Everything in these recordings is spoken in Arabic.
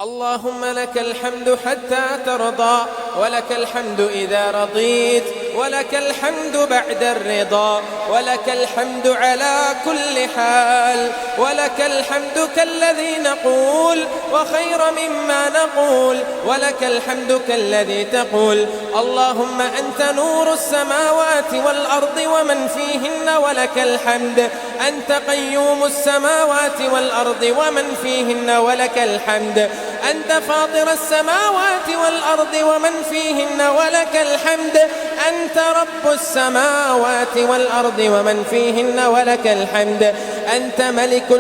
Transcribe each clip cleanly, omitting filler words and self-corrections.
اللهم لك الحمد حتى ترضى، ولك الحمد إذا رضيت، ولك الحمد بعد الرضا، ولك الحمد على كل حال، ولك الحمد كالذي نقول وخير مما نقول، ولك الحمد كالذي تقول اللهم أنت نور السماوات والأرض ومن فيهن ولك الحمد، أنت قيوم السماوات والأرض ومن فيهن ولك الحمد، أنت فاطر السماوات والأرض ومن فيهن ولك الحمد، أنت رب السماوات والأرض ومن فيهن ولك الحمد، أنت ملك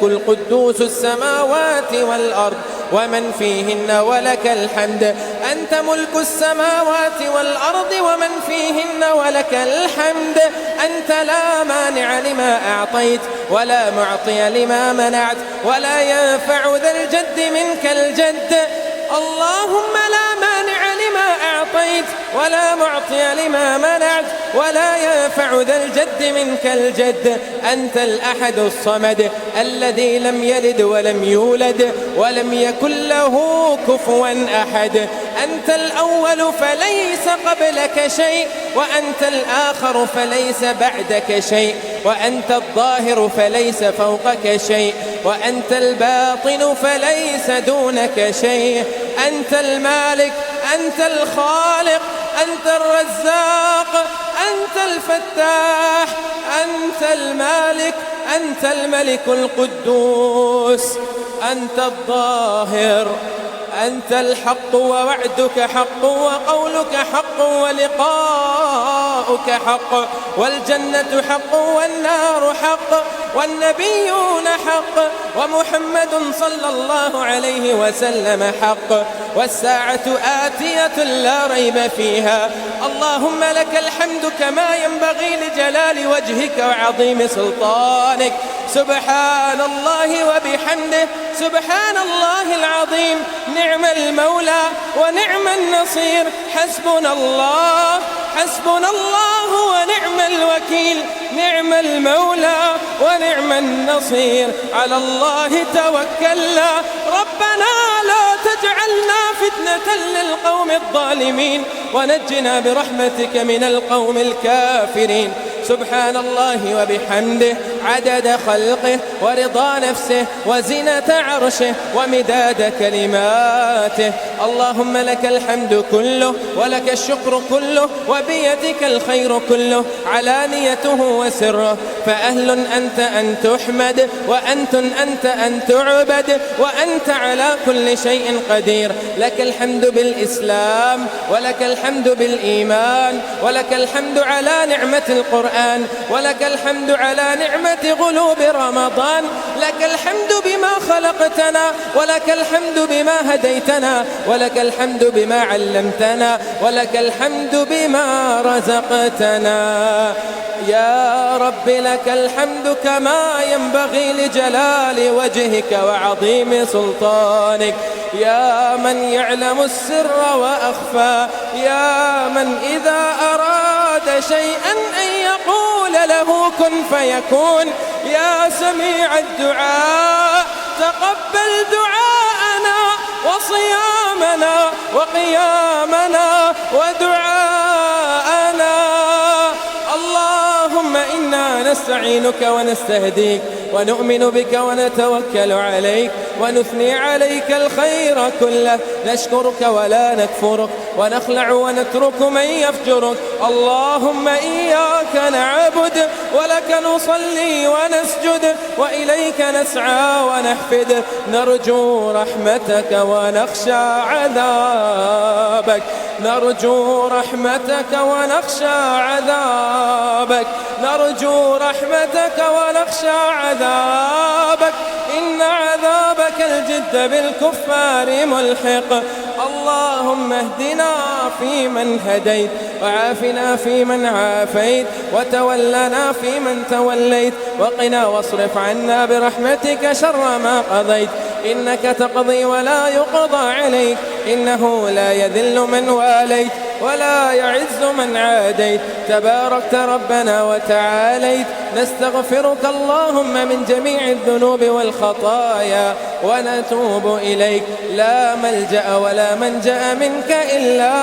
القدوس السماوات والأرض ومن فيهن ولك الحمد، أنت ملك السماوات والأرض ومن فيهن ولك الحمد، أنت لا مانع لما أعطيت ولا معطي لما منعت ولا ينفع ذا الجد منك الجد. اللهم لا مانع لما أعطيت ولا معطي لما منعت ولا ينفع ذا الجد منك الجد. أنت الأحد الصمد الذي لم يلد ولم يولد ولم يكن له كفوا أحد. أنت الأول فليس قبلك شيء، وأنت الآخر فليس بعدك شيء، وأنت الظاهر فليس فوقك شيء، وأنت الباطن فليس دونك شيء. أنت المالك، أنت الخالق، أنت الرزاق، أنت الفتاح، أنت المالك، أنت الملك القدوس، أنت الظاهر، أنت الحق ووعدك حق وقولك حق ولقاؤك حق، والجنة حق والنار حق والنبيون حق ومحمد صلى الله عليه وسلم حق، والساعة آتية لا ريب فيها. اللهم لك الحمد كما ينبغي لجلال وجهك وعظيم سلطانك. سبحان الله وبحمده، سبحان الله العظيم. نعم المولى ونعم النصير، حسبنا الله حسبنا الله ونعم الوكيل. نعم المولى ونعم النصير، على الله توكلنا. ربنا لا تجعلنا فتنة للقوم الظالمين، ونجنا برحمتك من القوم الكافرين. سبحان الله وبحمده عدد خلقه ورضا نفسه وزنة عرشه ومداد كلماته. اللهم لك الحمد كله ولك الشكر كله وبيدك الخير كله علانيته وسره، فأهل أنت أن تحمد أنت أن تعبد، وأنت على كل شيء قدير. لك الحمد بالإسلام، ولك الحمد بالإيمان، ولك الحمد على نعمة القرآن، ولك الحمد على نعمة غلوب رمضان. لك الحمد بما خلقتنا، ولك الحمد بما هديتنا، ولك الحمد بما علمتنا، ولك الحمد بما رزقتنا. يا رب لك الحمد كما ينبغي لجلال وجهك وعظيم سلطانك. يا من يعلم السر وأخفى، يا من إذا أراد شيئا أن يقول له كن فيكون. يا سميع الدعاء تقبل دعاءنا وصيامنا وقيامنا ودعاءنا. اللهم إنا نستعينك ونستهديك ونؤمن بك ونتوكل عليك ونثني عليك الخير كله. نشكرك ولا نكفرك، ونخلع ونترك من يفجرك. اللهم إياك نعبد ولك نصلي ونسجد وإليك نسعى ونحفد. نرجو رحمتك ونخشى عذابك، نرجو رحمتك ونخشى عذابك، نرجو رحمتك ونخشى عذابك. إن عذابك الجد بالكفار ملحق. اللهم اهدنا فيمن هديت، وعافنا فيمن عافيت، وتولنا فيمن توليت، وقنا واصرف عنا برحمتك شر ما قضيت. إنك تقضي ولا يقضى عليك، إنه لا يذل من واليت ولا يعز من عاديت، تباركت ربنا وتعاليت. نستغفرك اللهم من جميع الذنوب والخطايا ونتوب إليك، لا ملجأ ولا منجأ منك إلا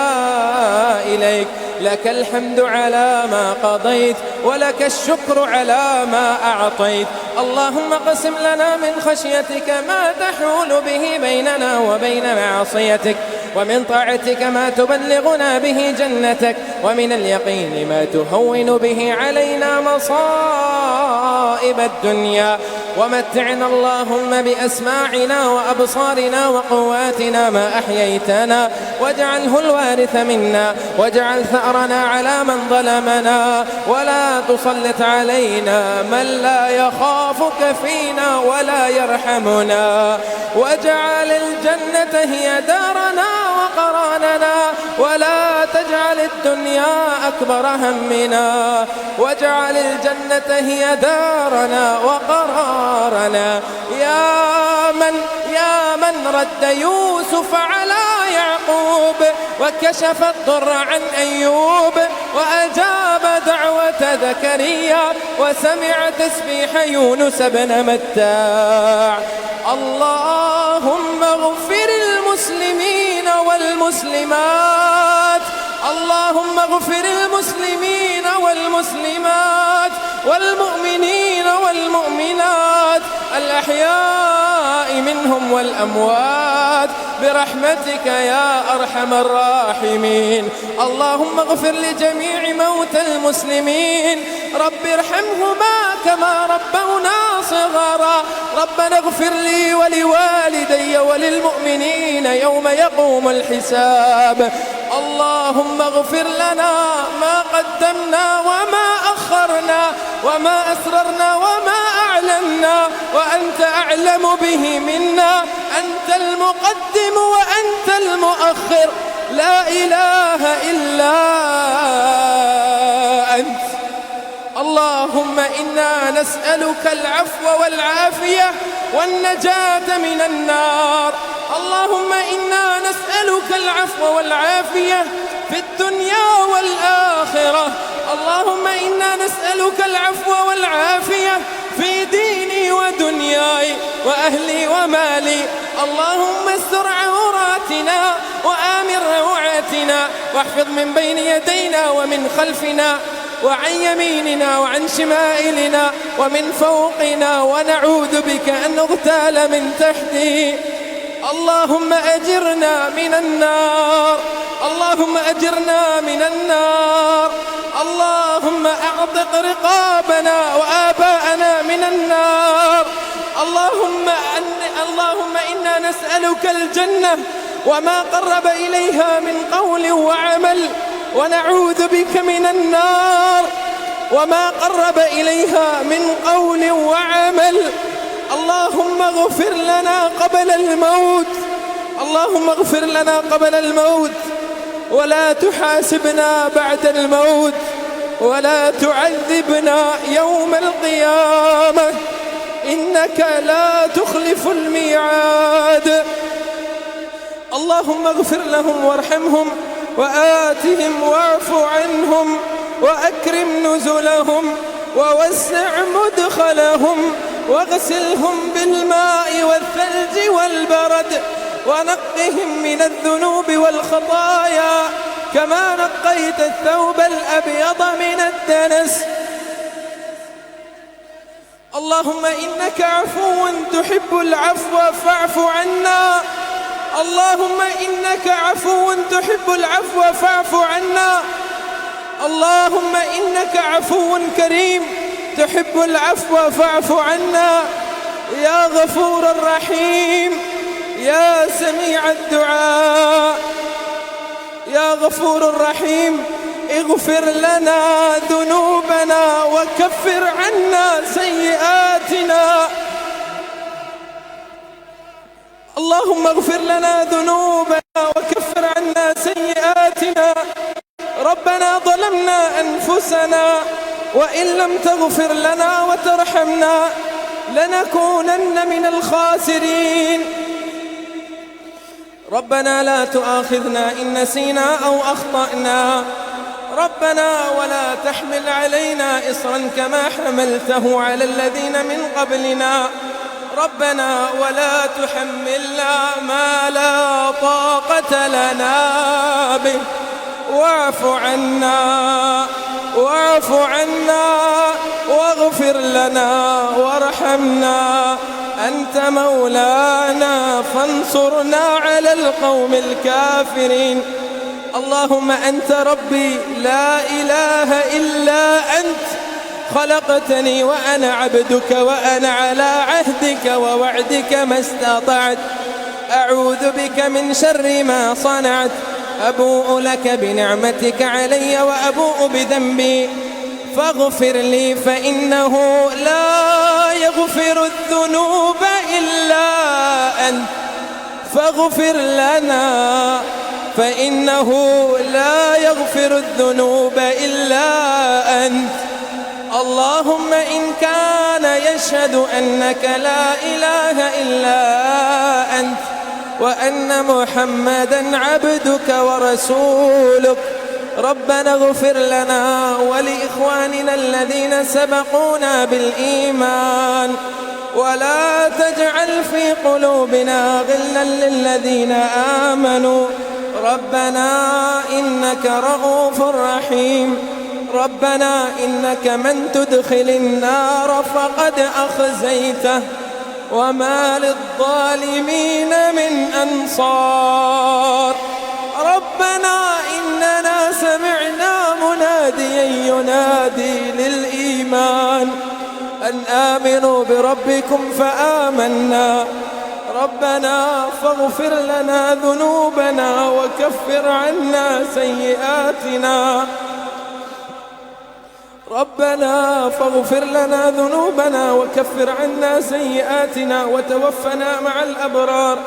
إليك. لك الحمد على ما قضيت، ولك الشكر على ما أعطيت. اللهم اقسم لنا من خشيتك ما تحول به بيننا وبين معصيتك، ومن طاعتك ما تبلغنا به جنتك، ومن اليقين ما تهون به علينا مصائب الدنيا. ومتعنا اللهم بأسماعنا وأبصارنا وقواتنا ما أحييتنا، واجعله الوارث منا، واجعل ثأرنا على من ظلمنا، ولا تسلط علينا من لا يخافك فينا ولا يرحمنا. واجعل الجنة هي دارنا وقرارنا، ولا تجعل الدنيا أكبر همنا. واجعل الجنة هي دارنا وقرارنا. يا من رد يوسف على يعقوب، وكشف الضر عن أيوب، وأجاب دعوة زكريا، وسمع تسبيح يونس بن متاع. اللهم اغفر المسلمين والمسلمات، اللهم اغفر المسلمين والمسلمات والمؤمنين والمؤمنات الأحياء منهم والأموات برحمتك يا أرحم الراحمين. اللهم اغفر لجميع موتى المسلمين، رب ارحمهما كما ربونا صغارا. ربنا اغفر لي ولوالدي وللمؤمنين يوم يقوم الحساب. اللهم اغفر لنا ما قدمنا وما أخرنا وما أسررنا وما أعلنا، وأنت أعلم به منا. أنت المقدم وأنت المؤخر، لا إله إلا أنت. اللهم إنا نسألك العفو والعافية والنجاة من النار. اللهم إنا نسألك العفو والعافية في الدنيا والآخرة. اللهم إنا نسألك العفو والعافية في ديني ودنياي وأهلي ومالي. اللهم استر عوراتنا وآمن روعاتنا، واحفظ من بين يدينا ومن خلفنا وعن يميننا وعن شمائلنا ومن فوقنا، ونعوذ بك أن نغتال من تحتي. اللهم أجرنا من النار، اللهم أجرنا من النار. اللهم أعتق رقابنا وآباءنا من النار. اللهم إنا نسألك الجنة وما قرب إليها من قول وعمل، ونعوذ بك من النار وما قرب إليها من قول وعمل. اللهم اغفر لنا قبل الموت، اللهم اغفر لنا قبل الموت، ولا تحاسبنا بعد الموت، ولا تعذبنا يوم القيامة، إنك لا تخلف الميعاد. اللهم اغفر لهم وارحمهم وآتهم واعف عنهم وأكرم نزلهم ووسع مدخلهم، واغسلهم بالماء والثلج والبرد، ونقهم من الذنوب والخطايا كما نقيت الثوب الأبيض من الدنس. اللهم إنك عفو تحب العفو فاعف عنا. اللهم إنك عفو تحب العفو فاعف عنا. اللهم إنك عفو كريم تحب العفو فاعف عنا. يا غفور رحيم، يا سميع الدعاء، يا غفور رحيم، اغفر لنا ذنوبنا وكفر عنا سيئاتنا. اللهم اغفر لنا ذنوبنا وكفر عنا سيئاتنا. ربنا ظلمنا أنفسنا، وإن لم تغفر لنا وترحمنا لنكونن من الخاسرين. ربنا لا تؤاخذنا إن نسينا أو أخطأنا، ربنا ولا تحمل علينا إصرا كما حملته على الذين من قبلنا، ربنا ولا تحملنا ما لا طاقة لنا به، واعف عنا واغفر لنا وارحمنا، أنت مولانا فانصرنا على القوم الكافرين. اللهم أنت ربي لا إله إلا أنت، خلقتني وأنا عبدك وأنا على عهدك ووعدك ما استطعت، أعوذ بك من شر ما صنعت، أبوء لك بنعمتك علي وأبوء بذنبي فاغفر لي فإنه لا يغفر الذنوب إلا أنت، فاغفر لنا فإنه لا يغفر الذنوب إلا أنت. اللهم إن كان يشهد أنك لا إله إلا أنت وأن محمدًا عبدك ورسولك، ربنا اغفر لنا ولإخواننا الذين سبقونا بالإيمان، ولا تجعل في قلوبنا غلا للذين آمنوا، ربنا إنك رؤوف رحيم. ربنا إنك من تدخل النار فقد أخزيته وما للظالمين من أنصار. ربنا إننا سمعنا مناديا ينادي للإيمان أن آمنوا بربكم فآمنا، ربنا فاغفر لنا ذنوبنا وكفر عنا سيئاتنا، ربنا فاغفر لنا ذنوبنا وكفر عنا سيئاتنا وتوفنا مع الأبرار.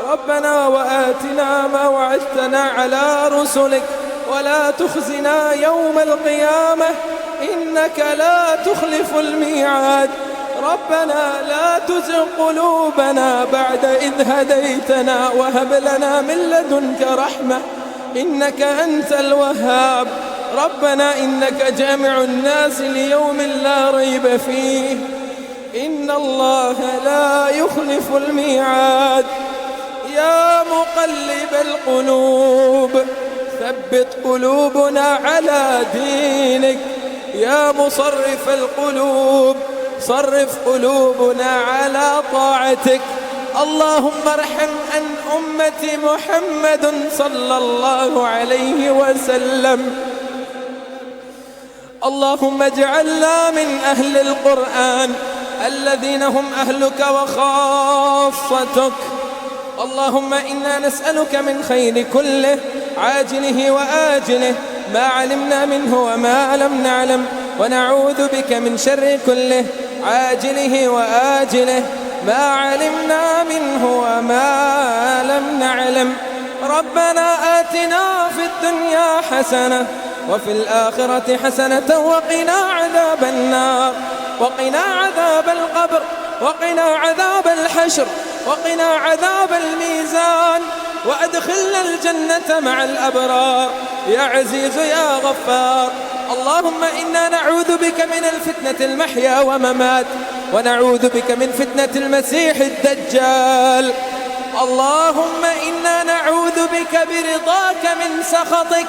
ربنا وآتنا ما وعدتنا على رسلك ولا تخزنا يوم القيامة إنك لا تخلف الميعاد. ربنا لا تزغ قلوبنا بعد إذ هديتنا وهب لنا من لدنك رحمة إنك أنت الوهاب. ربنا إنك جامع الناس ليوم لا ريب فيه، إن الله لا يخلف الميعاد. يا مقلب القلوب ثبت قلوبنا على دينك، يا مصرف القلوب صرف قلوبنا على طاعتك. اللهم ارحم عن أمة محمد صلى الله عليه وسلم. اللهم اجعلنا من أهل القرآن الذين هم أهلك وخاصتك. اللهم إنا نسألك من خير كله عاجله وآجله ما علمنا منه وما لم نعلم، ونعوذ بك من شر كله عاجله وآجله ما علمنا منه وما لم نعلم. ربنا آتنا في الدنيا حسنة وفي الآخرة حسنة وقنا عذاب النار، وقنا عذاب القبر، وقنا عذاب الحشر، وقنا عذاب الميزان، وأدخلنا الجنة مع الأبرار يا عزيز يا غفار. اللهم إنا نعوذ بك من الفتنة المحيا وممات، ونعوذ بك من فتنة المسيح الدجال. اللهم إنا نعوذ بك برضاك من سخطك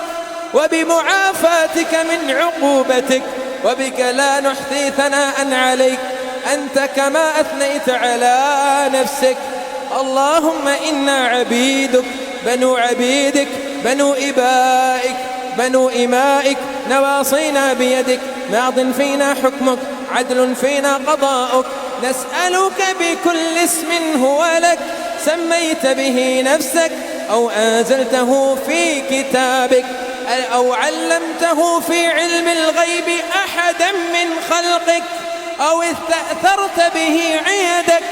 وبمعافاتك من عقوبتك، وبك لا نحصي ثناء عليك أنت كما أثنيت على نفسك. اللهم إنا عبيدك بنو عبيدك بنو إبائك بنو إمائك، نواصينا بيدك، ماض فينا حكمك، عدل فينا قضاؤك. نسألك بكل اسم هو لك سميت به نفسك أو أنزلته في كتابك أو علمته في علم الغيب أحدا من خلقك أو استأثرت به عندك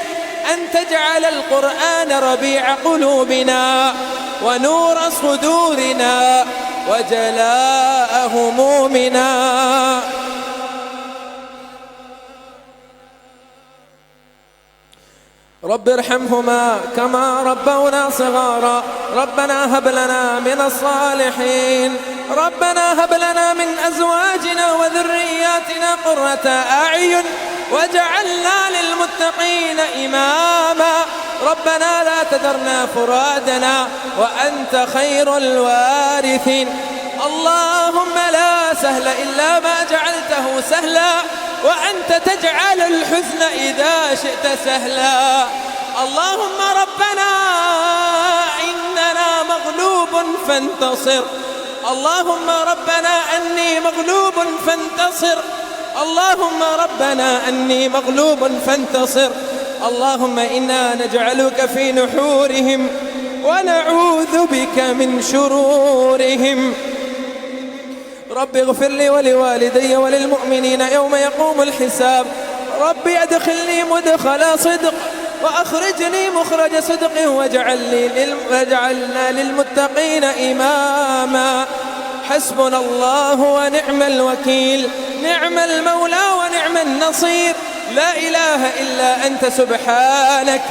أن تجعل القرآن ربيع قلوبنا ونور صدورنا وجلاء همومنا. رب ارحمهما كما ربونا صغارا. ربنا هب لنا من الصالحين، ربنا هب لنا من أزواجنا وذرياتنا قرة أعين واجعلنا للمتقين إماما. ربنا لا تذرنا فرادنا وأنت خير الوارثين. اللهم لا سهل إلا ما جعلته سهلا، وأنت تجعل الحزن إذا شئت سهلا. اللهم ربنا إننا مغلوب فانتصر. اللهم ربنا أني مغلوب فانتصر. اللهم ربنا أني مغلوب فانتصر. اللهم إنا نجعلك في نحورهم ونعوذ بك من شرورهم. رب اغفر لي ولوالدي وللمؤمنين يوم يقوم الحساب. رب ادخلني مدخل صدق وأخرجني مخرج صدق واجعلنا للمتقين إماما. حسبنا الله ونعم الوكيل، نعم المولى ونعم النصير. لا إله إلا أنت سبحانك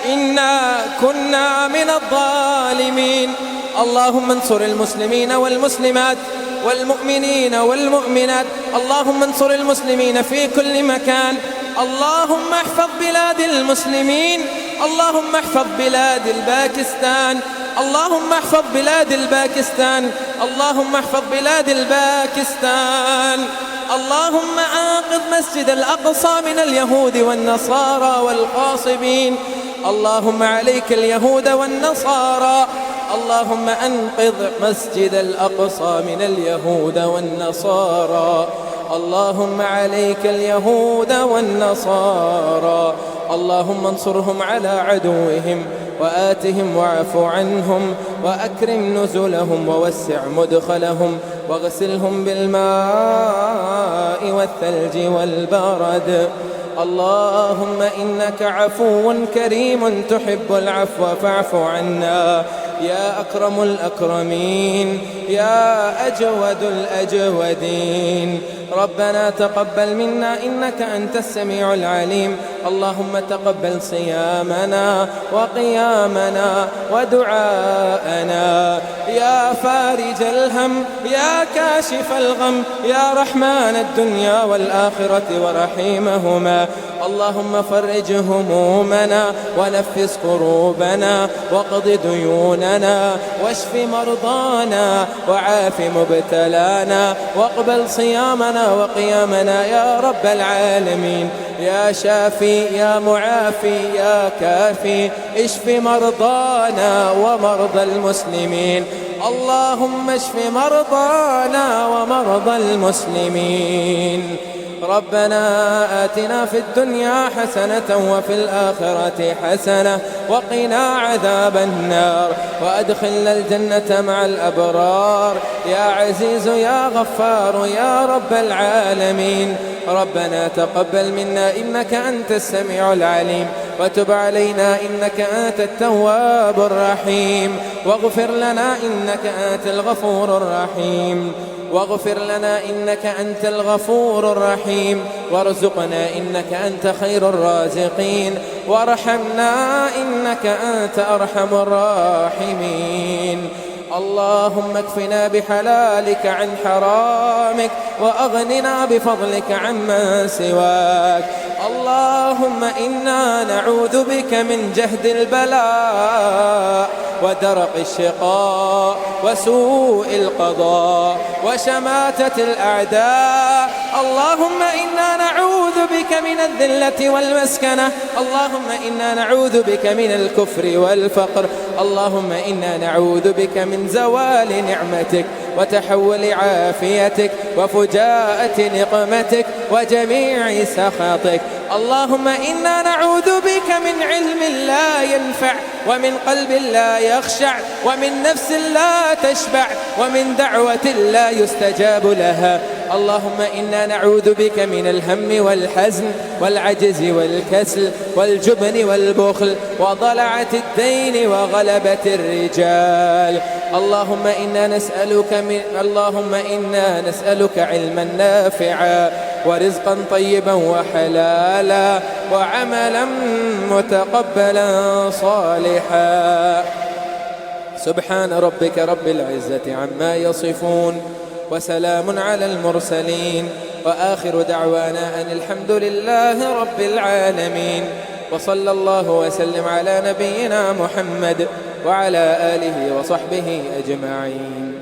إنا كنا من الظالمين. اللهم انصر المسلمين والمسلمات والمؤمنين والمؤمنات. اللهم انصر المسلمين في كل مكان. اللهم احفظ بلاد المسلمين. اللهم احفظ بلاد الباكستان. اللهم احفظ بلاد الباكستان. اللهم احفظ بلاد الباكستان. اللهم أنقذ مسجد الأقصى من اليهود والنصارى والغاصبين. اللهم عليك اليهود والنصارى. اللهم أنقذ مسجد الأقصى من اليهود والنصارى. اللهم عليك اليهود والنصارى. اللهم انصرهم على عدوهم وآتهم واعف عنهم وأكرم نزلهم ووسع مدخلهم واغسلهم بالماء والثلج والبرد. اللهم إنك عفو كريم تحب العفو فاعف عنا يا أكرم الأكرمين يا أجود الأجودين. ربنا تقبل منا إنك أنت السميع العليم. اللهم تقبل صيامنا وقيامنا ودعاءنا يا فارج الهم يا كاشف الغم يا رحمن الدنيا والآخرة ورحيمهما. اللهم فرج همومنا ونفس كروبنا واقض ديوننا واشف مرضانا وعاف مبتلانا واقبل صيامنا وقيامنا يا رب العالمين. يا شافي يا معافي يا كافي اشف مرضانا ومرضى المسلمين. اللهم اشف مرضانا ومرضى المسلمين. ربنا آتنا في الدنيا حسنة وفي الآخرة حسنة وقنا عذاب النار وأدخلنا الجنة مع الأبرار يا عزيز يا غفار يا رب العالمين. ربنا تقبل منا إنك أنت السميع العليم وتب علينا إنك أنت التواب الرحيم واغفر لنا إنك أنت الغفور الرحيم واغفر لنا إنك أنت الغفور الرحيم وارزقنا إنك أنت خير الرازقين وارحمنا إنك أنت أرحم الراحمين. اللهم اكفنا بحلالك عن حرامك وأغننا بفضلك عمن سواك. اللهم إنا نعوذ بك من جهد البلاء ودرق الشقاء وسوء القضاء وشماتة الأعداء. اللهم إنا نعوذ بك من الذلة والمسكنة. اللهم إنا نعوذ بك من الكفر والفقر. اللهم إنا نعوذ بك من زوال نعمتك وتحول عافيتك وفجاءة نقمتك وجميع سخطك. اللهم إنا نعوذ بك من علم لا ينفع ومن قلب لا يخشع ومن نفس لا تشبع ومن دعوة لا يستجاب لها. اللهم إنا نعوذ بك من الهم والحزن والعجز والكسل والجبن والبخل وضلعة الدين وغلبة الرجال. اللهم إنا نسألك علما نافعا ورزقا طيبا وحلالا وعملا متقبلا صالحا. سبحان ربك رب العزة عما يصفون، وسلام على المرسلين، وآخر دعوانا أن الحمد لله رب العالمين. وصلى الله وسلم على نبينا محمد وعلى آله وصحبه أجمعين.